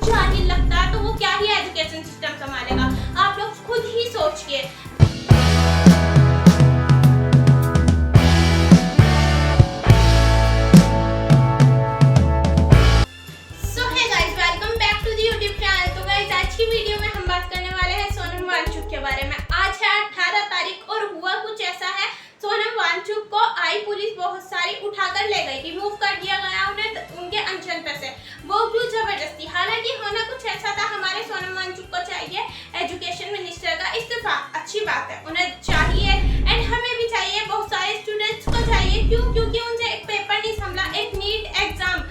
जाहिल लगता है तो वो क्या ही एजुकेशन सिस्टम संभालेगा। आप लोग खुद ही सोचिए। So hey guys, welcome back to the YouTube channel. तो गाइस, आज की वीडियो में हम बात करने वाले हैं सोनम वांगचुक के बारे में। आज है 18 तारीख और हुआ कुछ ऐसा है, सोनम वांगचुक को आई पुलिस बहुत सारी उठाकर ले गई, रिमूव कर दिया गया उन्हें उनके अनशन पे से। वो क्यों जबरदस्ती? हालांकि होना कुछ ऐसा था, हमारे सोनम वांगचुक को चाहिए एजुकेशन मिनिस्टर का इस्तीफा। अच्छी बात है, उन्हें चाहिए एंड हमें भी चाहिए, बहुत सारे स्टूडेंट्स को चाहिए। क्यों? क्योंकि उनसे एक पेपर नहीं संभला, एक नीट एग्जाम,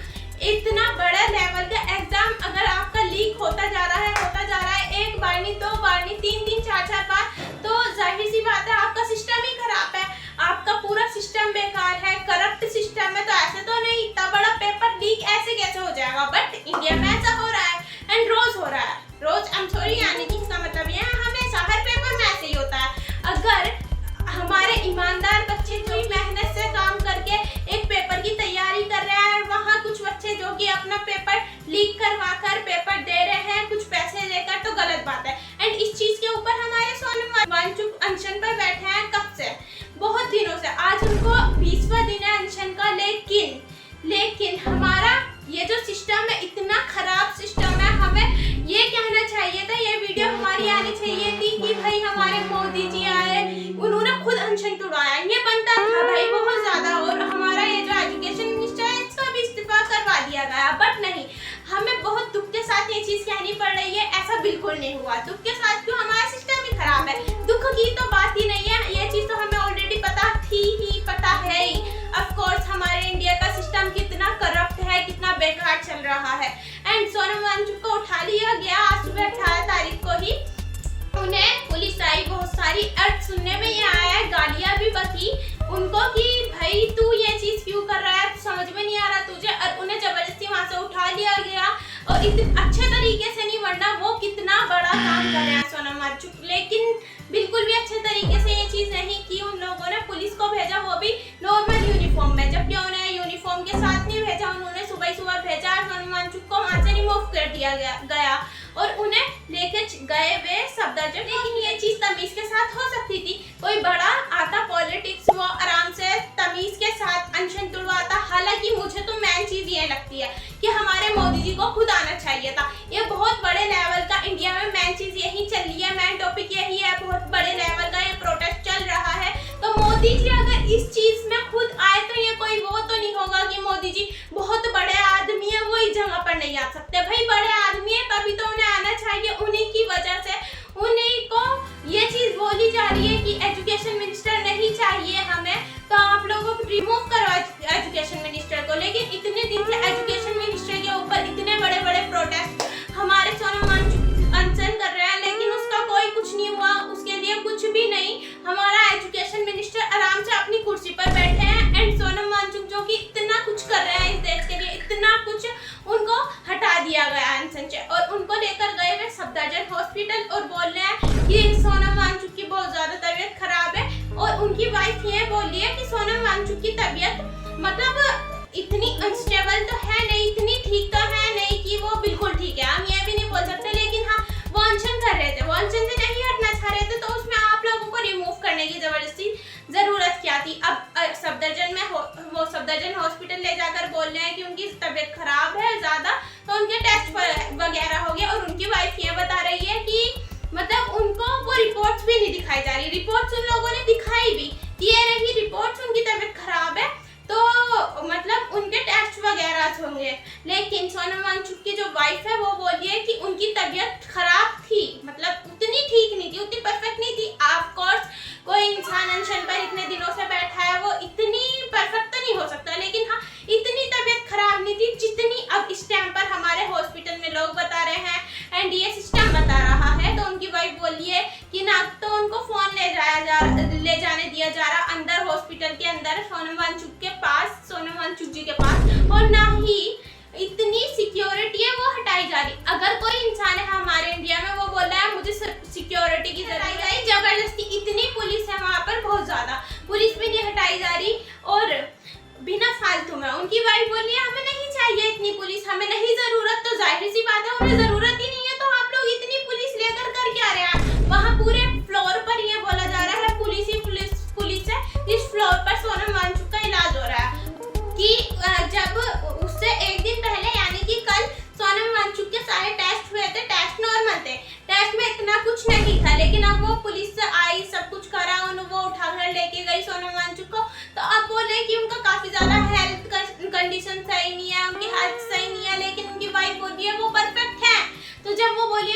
इतना बड़ा लेवल का एग्जाम अगर आपका लीक होता जा रहा है, एक बार नहीं, दो बार नहीं, तीन चार बार, तो जाहिर सी बात है आपका सिस्टम ही खराब है, आपका पूरा सिस्टम बेकार है, करप्ट सिस्टम है। तो ऐसे तो नहीं, इतना बड़ा पेपर लीक ऐसे कैसे हो जाएगा? बट इंडिया में ऐसा हो रहा है एंड रोज हो रहा है, रोज। आई एम सॉरी, यानी कि इसका मतलब ये है हमेशा हर पेपर में ऐसे ही होता है। अगर हमारे ईमानदार बच्चे जो ही मेहनत से काम करके एक पेपर की तैयारी कर रहे हैं, वहाँ कुछ बच्चे जो कि अपना पेपर लीक करवा कर पेपर दे रहे हैं कुछ पैसे लेकर, तो गलत बात है। एंड इस चीज के ऊपर हमारे सोनम वांगचुक अनशन पर बैठे हैं कब से? बहुत दिनों से। आज उनको 20वां दिन है अनशन का। लेकिन हमारा ये जो सिस्टम है, इतना खराब सिस्टम है, हमें ये कहना चाहिए था, ये वीडियो हमारी आनी चाहिए थी कि भाई हमारे मोदी जी आए, उन्होंने खुद अनशन तोड़ाया, ये बनता था भाई बहुत ज्यादा। और हमारा ये जो एजुकेशन मिनिस्टर है, इसका भी इस्तीफा करवा दिया गया। बट नहीं, हमें बहुत दुख के साथ ये चीज कहनी पड़ रही है, ऐसा बिल्कुल नहीं हुआ। दुख के साथ क्यों? हमारा सिस्टम ही खराब है, दुख की तो बात ही नहीं है। ये चीज तो हमें ऑलरेडी पता है ही। ऑफ कोर्स हमारे इंडिया का सिस्टम कितना करप्ट है, कितना बेकार चल रहा है। एंड सोनम वांगचुक को उठा लिया गया आज सुबह 18 तारीख को ही। उन्हें पुलिस आई बहुत सारी, अर्थ सुनने में ये आया है, गालियां भी बकी उनको कि भाई तू ये चीज क्यों कर रहा है, समझ में नहीं आ रहा तुझे। और उन्हें जबरदस्ती वहां से उठा लिया गया और इतने अच्छे तरीके से नहीं, वरना वो कितना बड़ा काम कर रहे हैं सोनम वांगचुक। लेकिन बिल्कुल भी अच्छे तरीके से ये चीज नहीं की उन लोगों ने। पुलिस को भेजा, वो भी नॉर्मल यूनिफॉर्म में, जबकि उन्हें यूनिफॉर्म के साथ नहीं भेजा, उन्होंने सुबह भेजा। सोनम वांगचुक को वहां से रिमूव कर दिया गया और उन्हें लेके गए वे सफदरजंग। लेकिन ये चीज तमीज के साथ हो सकती थी, कोई बड़ा आता पॉलिटिक्स, वो आराम से तमीज के साथ अनशन तुड़वाता। हालांकि मुझे तो मेन चीज ये लगती है कि हमारे मोदी जी को खुद आना चाहिए था। ये बहुत बड़े लेवल का इंडिया में मेन चीज यही चल रही है, मेन टॉपिक यही है, बहुत बड़े लेवल का ये प्रोटेस्ट चल रहा है। तो मोदी जी अगर इस चीज में खुद आए तो ये कोई वो तो नहीं होगा कि मोदी जी बहुत बड़े आदमी है, वो इस जगह पर नहीं आ सकते। भाई बड़े आदमी है तभी तो उन्हें आना चाहिए, उन्हीं की वजह से उन्हीं को ये चीज बोली जा रही है कि एजुकेशन मिनिस्टर नहीं चाहिए हमें, तो आप लोगों को रिमूव करो एजुकेशन मिनिस्टर को। लेकिन इतने दिन से एजुकेशन मिनिस्टर के ऊपर इतने बड़े बड़े प्रोटेस्ट हमारे सोनम वांगचुक अनशन कर रहे हैं, लेकिन उसका कोई कुछ नहीं हुआ, उसके लिए कुछ भी नहीं। हमारा एजुकेशन मिनिस्टर आराम से अपनी कुर्सी पर बैठे हैं एंड सोनम वांगचुक जो कि इतना कुछ कर रहे हैं इस देश के लिए, इतना कुछ, उनको हटा दिया गया अनशन से। और उनको लेकर गए वे सफदरजंग हॉस्पिटल और बोल रहे हैं कि सोनम वांगचुक की बहुत ज्यादा तबीयत खराब है। और उनकी वाइफ ये बोल रही है कि सोनम वांगचुक की तबीयत मतलब इतनी अनस्टेबल तो है नहीं, इतनी ठीक तो है नहीं कि वो बिल्कुल ठीक है, हम ये भी नहीं बोल सकते। लेकिन हाँ, वो अनशन कर रहे थे, वो अनशन से नहीं हटना चाह रहे थे, तो उसमें आप लोगों को रिमूव करने की जबरदस्ती जरूरत क्या थी? अब सफदरजंग में वो सफदरजंग हॉस्पिटल ले जाकर बोल रहे हैं कि उनकी तबीयत खराब है ज्यादा, तो उनके टेस्ट वगैरह हो गए। और उनकी वाइफ ये बता रही है कि मतलब उनको वो रिपोर्ट्स भी नहीं दिखाई जा रही, रिपोर्ट्स उन लोगों ने दिखाई भी, ये रही रिपोर्ट्स, उनकी तबीयत खराब है तो मतलब उनके टेस्ट वगैरह होंगे। लेकिन सोनम वांगचुक की जो वाइफ है वो बोली है कि उनकी तबीयत खराब थी, मतलब उतनी ठीक नहीं थी, उतनी परफेक्ट नहीं थी। ऑफ कोर्स कोई इंसान अनशन पर इतने दिनों से बैठा है, वो इतनी परफेक्ट तो नहीं हो सकता, लेकिन हाँ इतनी तबीयत खराब नहीं थी जितनी अब इस टाइम पर हमारे हॉस्पिटल में लोग बता रहे हैं एंड ये सिस्टम बता रहा है। तो उनकी वाइफ बोली है कि ना तो उनको फोन ले जाने दिया जा रहा अंदर हॉस्पिटल के अंदर सोनम वांगचुक के पास, सोनम वांगचुक जी के पास, और ना ही इतनी सिक्योरिटी है वो हटाई जा रही। अगर कोई इंसान है हमारे इंडिया में वो बोल रहा है मुझे सिक्योरिटी की जरूरत है, जबरदस्ती इतनी पुलिस है वहाँ पर, बहुत ज्यादा पुलिस भी नहीं हटाई जा रही और बिना फालतू में। उनकी वाइफ बोली है हमें नहीं चाहिए इतनी पुलिस, हमें नहीं जरूरत, तो जाहिर सी बात है उन्हें जरूरत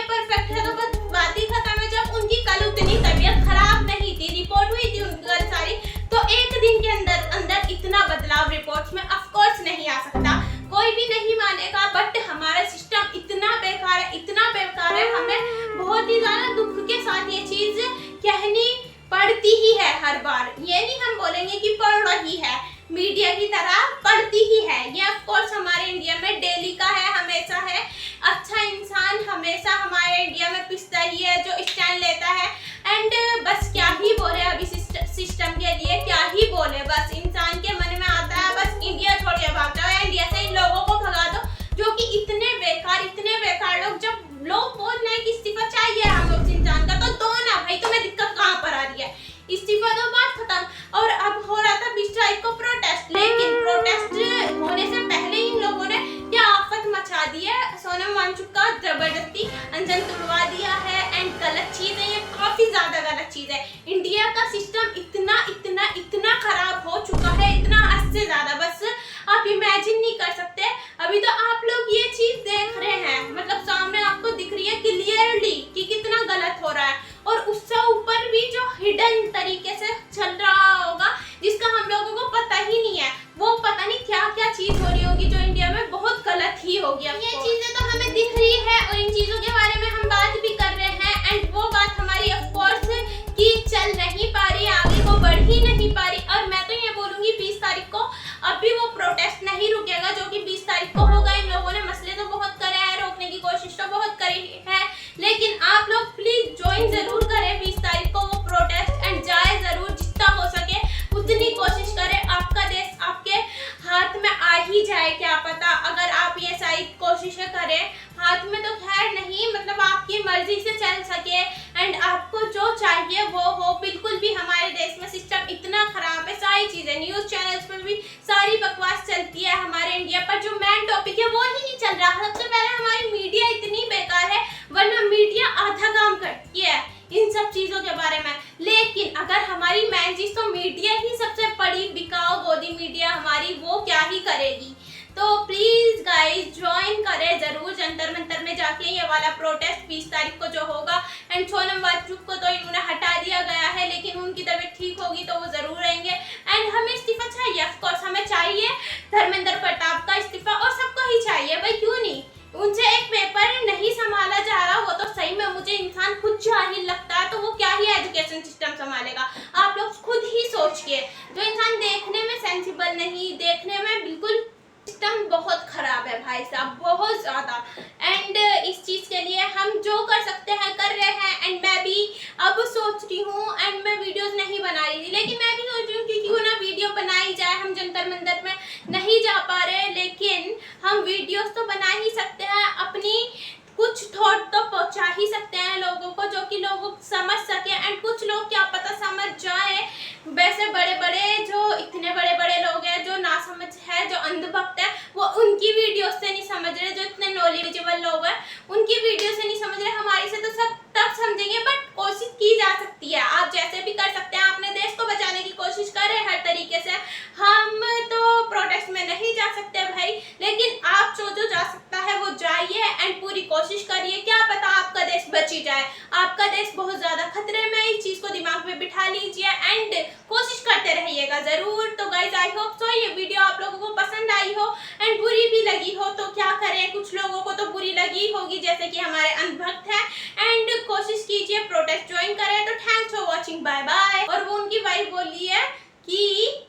ये परफेक्ट है तो बस बात ही खत्म है। जब उनकी कल उतनी तबीयत खराब नहीं थी, रिपोर्ट हुई थी उनकी कल सारी, तो एक दिन के अंदर अंदर इतना बदलाव रिपोर्ट्स में ऑफ कोर्स नहीं आ सकता, कोई भी नहीं मानेगा। बट हमारा सिस्टम इतना बेकार है, इतना बेकार है, हमें बहुत ही ज्यादा दुख के साथ ये चीज कहनी पड़ती ही है हर बार। ये नहीं हम बोलेंगे कि पढ़ रही है, मीडिया की तरह पढ़ती ही है। ये ऑफ कोर्स हमारे इंडिया में डेली का है, हमेशा है। अच्छा इंसान हमेशा हमारे इंडिया में पिसता ही है, जो स्टैंड लेता है। एंड बस क्या ही बोले अभी सिस्टम के लिए, क्या ही बोले। बस इंसान के मन में आता है बस इंडिया छोड़ के भाग जाओ, इंडिया से इन लोगों को भगा दो जो कि इतने बेकार लोग। जब लोग बोल रहे हैं कि इस्तीफा चाहिए हम लोग इंसान का, तो दो ना भाई, तुम्हें दिक्कत कहाँ पर आ रही है? इस्तीफा दो, बात खत्म। और अब हो रहा था 20 तारीख को प्रोटेस्ट, लेकिन प्रोटेस्ट होने से पहले इन लोगों ने क्या आफत मचा दी है। सोनम वांगचुक का जबरदस्ती अंजन तुड़वा दिया है। एंड गलत चीज है, ये काफी ज्यादा गलत चीज है। इंडिया का सिस्टम इतना खराब हो चुका है, इतना हद से ज्यादा, बस आप इमेजिन नहीं कर सकते। अभी तो आप लोग ये चीज देख रहे हैं, मतलब सामने आपको दिख रही है क्लियरली कि कितना गलत हो रहा है। और उससे ऊपर भी जो हिडन तरीके से चल रहा होगा, जिसका हम लोगों को पता ही नहीं है, वो पता नहीं क्या क्या चीज हो रही होगी जो इंडिया में बहुत गलत ही होगी। ये चीजें तो हमें दिख रही है और इन चीजों के बारे में हम बात भी कर रहे हैं। एंड वो बात हमारी ऑफ कोर्स की चल नहीं पा रही, आगे को बढ़ ही नहीं पा रही। और मैं तो ये बोलूंगी 20 तारीख को अभी वो प्रोटेस्ट नहीं रुकेगा, जो कि 20 तारीख को होगा। इन लोगों ने मसले तो बहुत करे हैं, रोकने की कोशिश तो बहुत करी है, लेकिन आप लोग प्लीज ज्वाइन जरूर करें 20 तारीख को वो प्रोटेस्ट। एंड जाए जरूर, जितना हो सके उतनी कोशिश करें। आपका देश आपके हाथ में आ ही जाए, क्या पता, अगर आप ये सारी कोशिशें करें। हाथ में तो खैर नहीं, मतलब आपकी मर्जी से चल सके एंड आपको जो चाहिए वो हो। बिल्कुल भी हमारे देश में सिस्टम इतना खराब है, सारी चीजें न्यूज चैनल्स पर भी सारी बकवास चलती है। हमारे इंडिया पर जो मेन टॉपिक है वो ही नहीं चल रहा। सबसे पहले हमारी मीडिया इतनी बेकार है, वरना मीडिया आधा काम करती है इन सब चीजों के बारे में। लेकिन अगर हमारी मेन चीज, तो मीडिया ही सबसे बड़ी बिकाऊ गोदी मीडिया हमारी, वो क्या ही करेगी। तो प्लीज गाइस ज्वाइन करें जरूर जंतर मंतर में जाके ये वाला प्रोटेस्ट 20 तारीख को जो होगा। एंड सोनम वांगचुक को तो इन्होंने हटा दिया गया है, लेकिन उनकी तबीयत ठीक होगी तो वो जरूर रहेंगे। एंड हमें इस्तीफा चाहिए, ऑफ कोर्स हमें चाहिए धर्मेंद्र प्रताप का इस्तीफा, और सबको ही चाहिए भाई, क्यों नहीं। उनसे एक पेपर नहीं संभाला जा रहा, वो तो सही में मुझे इंसान खुद जाहिल लगता है, तो वो क्या ही एजुकेशन सिस्टम संभालेगा। आप लोग खुद ही सोच के, जो इंसान देखने में सेंसिबल नहीं, देखने में बिल्कुल सिस्टम बहुत खराब है भाई साहब, बहुत ज्यादा। एंड इस चीज के लिए हम जो कर सकते हैं कर रहे हैं। एंड मैं भी अब सोच रही हूँ, एंड मैं वीडियोस नहीं बना रही थी, लेकिन मैं भी सोच रही हूँ कि क्यों ना वीडियो बनाई जाए। हम जंतर मंतर में नहीं जा पा रहे, लेकिन हम वीडियोस तो बना ही सकते हैं, अपनी कुछ थॉट तो पहुंचा ही सकते हैं लोगों को, जो कि लोग समझ सके। एंड कुछ लोग क्या पता समझ जाए। वैसे जो इतने बड़े बड़े लोग हैं, जो ना समझ है, जो अंधभक्त है, वो उनकी वीडियो से नहीं समझ रहे। जो इतने नॉलेजेबल लोग हैं उनकी वीडियो से नहीं समझ रहे, हमारी से तो सब तब समझेंगे। बट कोशिश की जा सकती है, आप जैसे भी कर सकते हैं, अपने देश को बचाने की कोशिश करें हर तरीके से। हम तो प्रोटेस्ट में नहीं जा सकते भाई, लेकिन आप जो जा सकता है वो जाइए एंड पूरी कोशिश करिए। क्या पता आपका देश बच ही जाए, आपका देश बहुत ज्यादा खतरे में। इस चीज को दिमाग में बिठा लीजिए एंड कोशिश करते रहिएगा जरूर। तो गाइस आई होप सो ये वीडियो आप लोगों को पसंद आई हो एंड बुरी भी लगी हो, तो क्या करें, कुछ लोगों को तो बुरी लगी होगी, जैसे कि हमारे अंधभक्त हैं। एंड कोशिश कीजिए प्रोटेस्ट ज्वाइन करें। तो thanks for watching, bye bye. और वो उनकी वाइफ बोली है कि